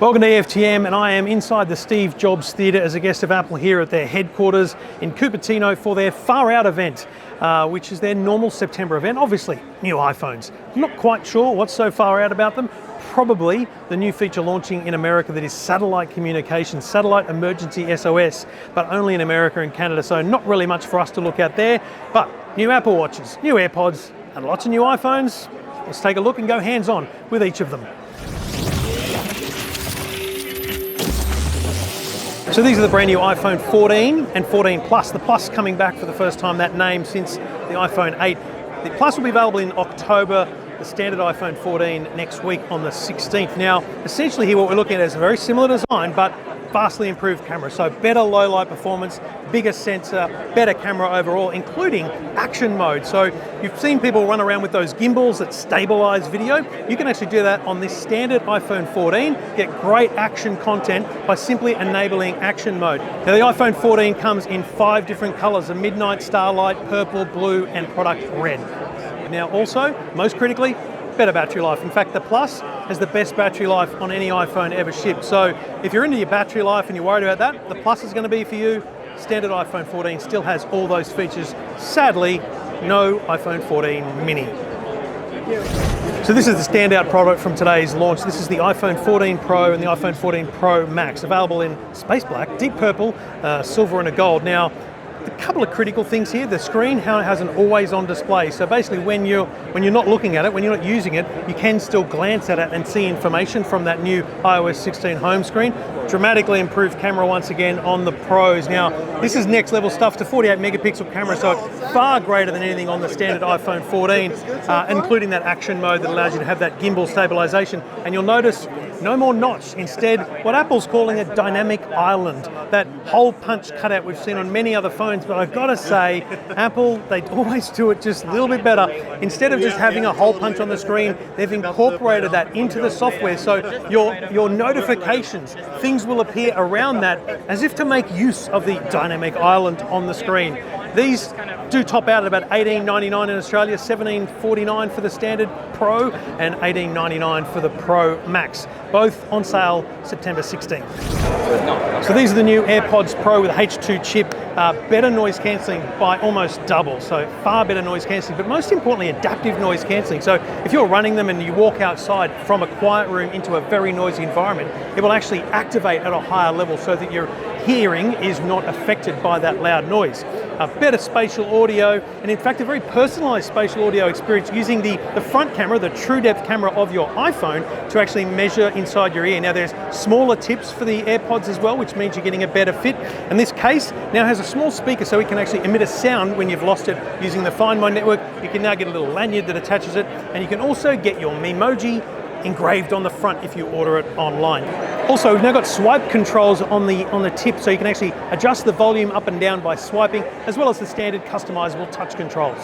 Welcome to EFTM, and I am inside the Steve Jobs Theatre as a guest of Apple here at their headquarters in Cupertino for their Far Out event, which is their normal September event. Obviously, new iPhones. I'm not quite sure what's so far out about them. Probably the new feature launching in America that is satellite communication, satellite emergency SOS, but only in America and Canada, so not really much for us to look at there. But new Apple Watches, new AirPods, and lots of new iPhones. Let's take a look and go hands-on with each of them. So these are the brand new iPhone 14 and 14 Plus. The Plus coming back for the first time, that name, since the iPhone 8. The Plus will be available in October, the standard iPhone 14 next week on the 16th. Now, essentially here what we're looking at is a very similar design, but vastly improved camera. So better low light performance, bigger sensor, better camera overall, including action mode. So you've seen people run around with those gimbals that stabilize video. You can actually do that on this standard iPhone 14, get great action content by simply enabling action mode. Now the iPhone 14 comes in 5 different colors: a midnight starlight, purple, blue, and product red. Now also, most critically, better battery life. In fact, the Plus has the best battery life on any iPhone ever shipped. So if you're into your battery life and you're worried about that, the Plus is going to be for you. Standard iPhone 14 still has all those features. Sadly, no iPhone 14 mini. So this is the standout product from today's launch. This is the iPhone 14 Pro and the iPhone 14 Pro Max, available in space black, deep purple, silver and a gold. Now, a couple of critical things here. The screen has an always-on display. So basically when you're not looking at it, when you're not using it, you can still glance at it and see information from that new iOS 16 home screen. Dramatically improved camera once again on the Pros. Now, this is next level stuff, to 48 megapixel camera, so it's far greater than anything on the standard iPhone 14, including that action mode that allows you to have that gimbal stabilization. And you'll notice no more notch. Instead, what Apple's calling a dynamic island, that hole punch cutout we've seen on many other phones. But I've got to say, Apple, they always do it just a little bit better. Instead of just having a hole punch on the screen, they've incorporated that into the software. So your notifications, things will appear around that as if to make use of the dynamic island on the screen. These do top out at about $18.99 in Australia, $17.49 for the standard Pro and $18.99 for the Pro Max. Both on sale September 16th. So these are the new AirPods Pro with a H2 chip, better noise cancelling by almost double, so far better noise cancelling, but most importantly adaptive noise cancelling. So if you're running them and you walk outside from a quiet room into a very noisy environment, it will actually activate at a higher level so that your hearing is not affected by that loud noise. Better spatial audio, and in fact a very personalised spatial audio experience using the front camera, the true depth camera of your iPhone, to actually measure inside your ear. Now there's smaller tips for the AirPods as well, which means you're getting a better fit. And this case now has a small speaker so it can actually emit a sound when you've lost it using the Find My network. You can now get a little lanyard that attaches it, and you can also get your Memoji engraved on the front if you order it online. Also, we've now got swipe controls on the tip, so you can actually adjust the volume up and down by swiping, as well as the standard customizable touch controls.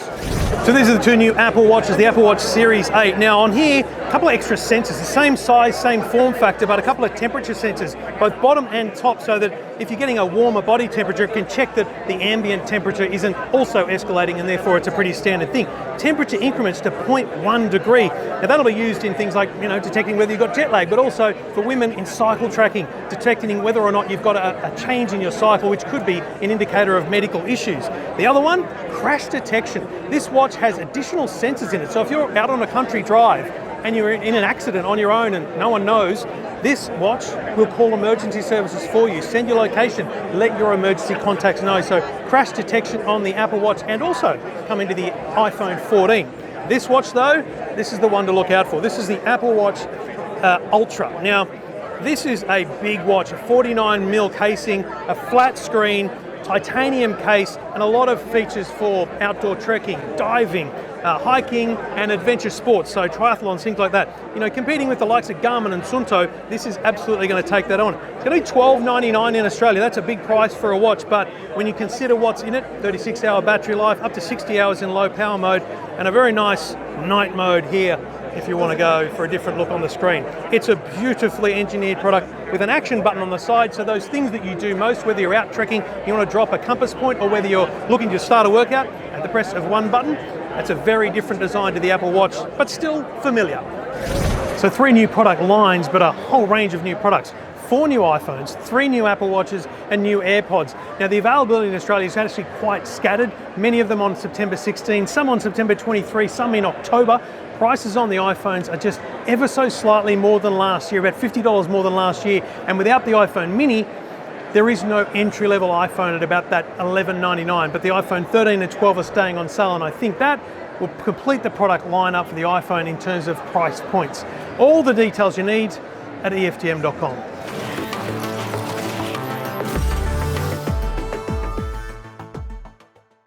So these are the two new Apple Watches, the Apple Watch Series 8. Now on here, a couple of extra sensors, the same size, same form factor, but a couple of temperature sensors, both bottom and top, so that if you're getting a warmer body temperature, it can check that the ambient temperature isn't also escalating, and therefore it's a pretty standard thing. Temperature increments to 0.1 degree. Now that'll be used in things like, detecting whether you've got jet lag, but also for women in cycle tracking, detecting whether or not you've got a change in your cycle, which could be an indicator of medical issues. The other one, crash detection. This watch has additional sensors in it, so if you're out on a country drive and you're in an accident on your own and no one knows, this watch will call emergency services for you, send your location, let your emergency contacts know. So crash detection on the Apple Watch, and also coming to the iPhone 14. This watch though, this is the one to look out for. This is the Apple Watch Ultra. Now, this is a big watch, a 49mm casing, a flat screen, titanium case, and a lot of features for outdoor trekking, diving, hiking and adventure sports, so triathlons, things like that. Competing with the likes of Garmin and Sunto, this is absolutely going to take that on. It's going to be $12.99 in Australia. That's a big price for a watch, but when you consider what's in it, 36-hour battery life, up to 60 hours in low power mode, and a very nice night mode here if you want to go for a different look on the screen. It's a beautifully engineered product with an action button on the side, so those things that you do most, whether you're out trekking, you want to drop a compass point, or whether you're looking to start a workout, at the press of one button. That's a very different design to the Apple Watch, but still familiar. So 3 new product lines, but a whole range of new products. 4 new iPhones, 3 new Apple Watches, and new AirPods. Now the availability in Australia is actually quite scattered, many of them on September 16, some on September 23, some in October. Prices on the iPhones are just ever so slightly more than last year, about $50 more than last year, and without the iPhone mini, there is no entry-level iPhone at about that $11.99, but the iPhone 13 and 12 are staying on sale, and I think that will complete the product lineup for the iPhone in terms of price points. All the details you need at EFTM.com.